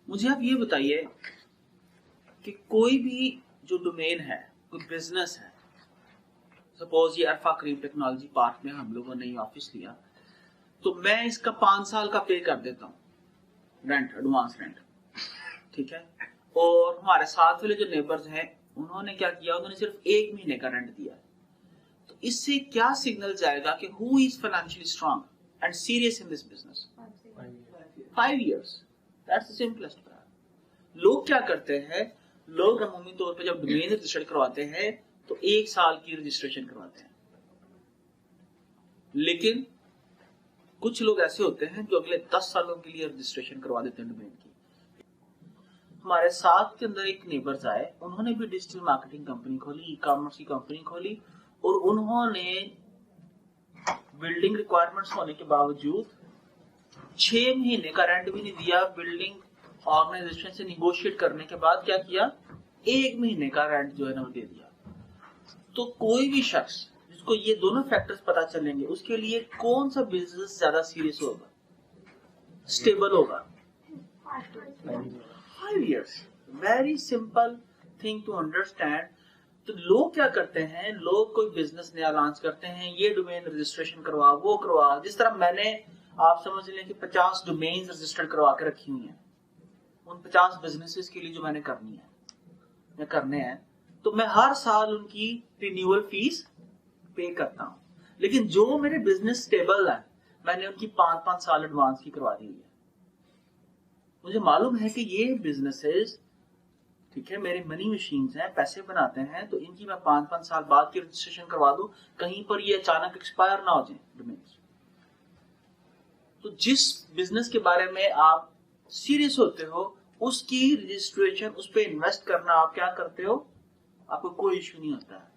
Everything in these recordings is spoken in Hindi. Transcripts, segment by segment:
मुझे आप ये बताइए कि कोई भी जो डोमेन है, कोई बिजनेस है, सपोज ये अल्फा क्रीम टेक्नोलॉजी पार्क में हम लोगों ने ऑफिस लिया, तो मैं इसका 5 साल का पे कर देता हूँ रेंट, एडवांस रेंट, ठीक है। और हमारे साथ वाले जो नेबर्स हैं उन्होंने क्या किया, उन्होंने सिर्फ 1 महीने का रेंट दिया। तो इससे क्या सिग्नल जाएगा कि who is financially strong and serious in this business? 5 years, that's the simplest part. लोग क्या करते हैं, लोग अमूमी तौर पे जब डोमेन रजिस्टर करवाते हैं तो 1 साल की रजिस्ट्रेशन करवाते हैं, लेकिन कुछ लोग ऐसे होते हैं जो अगले 10 सालों के लिए रजिस्ट्रेशन करवा देते हैं डोमेन की। हमारे साथ के अंदर एक नेबर्स आए, उन्होंने भी डिजिटल मार्केटिंग कंपनी खोली, ई कॉमर्स की कंपनी खोली, और उन्होंने बिल्डिंग रिक्वायरमेंट्स होने के बावजूद 6 महीने का रेंट भी नहीं दिया। बिल्डिंग ऑर्गेनाइजेशन से निगोशिएट करने के बाद क्या किया, 1 महीने का रेंट जो है ना वो दे दिया। तो कोई भी शख्स जिसको ये दोनों फैक्टर्स पता चलेंगे, उसके लिए कौन सा बिजनेस ज्यादा सीरियस होगा, स्टेबल होगा? 5 years, very simple thing to understand. तो लोग क्या करते हैं, लोग कोई बिजनेस नया लॉन्च करते हैं, ये डोमेन रजिस्ट्रेशन करवा, वो करवा। जिस तरह मैंने, आप समझ लें कि 50 डोमेन रजिस्टर करवा के रखी हुई हैं, उन 50 बिजनेसेस के लिए जो मैंने करनी है या करने हैं, तो मैं हर साल उनकी रिन्यूअल फीस पे करता हूं। लेकिन जो मेरे बिजनेस स्टेबल है, मैंने उनकी 5-5 साल एडवांस की करवा दी है। मुझे मालूम है कि ये बिजनेसेस, ठीक है, मेरे मनी मशीन्स हैं, पैसे बनाते हैं, तो इनकी मैं 5-5 साल बाद की रजिस्ट्रेशन करवा दूं, कहीं पर ये अचानक एक्सपायर ना हो जाए डोमेन्स। तो जिस बिजनेस के बारे में आप सीरियस होते हो, उसकी रजिस्ट्रेशन, उस पर इन्वेस्ट करना, आप क्या करते हो, आपको कोई इश्यू नहीं होता है।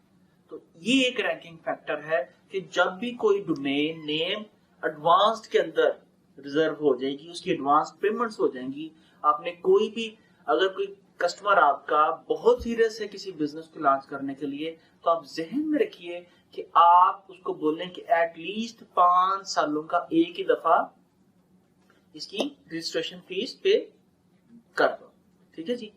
तो ये एक रैंकिंग फैक्टर है कि जब भी कोई डोमेन नेम एडवांस्ड के अंदर रिजर्व हो जाएगी, उसकी एडवांस पेमेंट्स हो जाएंगी। आपने कोई भी, अगर कोई कस्टमर आपका बहुत सीरियस है किसी बिजनेस को लॉन्च करने के लिए, तो आप जहन में रखिए कि आप उसको बोलें कि एटलीस्ट 5 सालों का एक ही दफा इसकी रजिस्ट्रेशन फीस पे कर दो, ठीक है जी।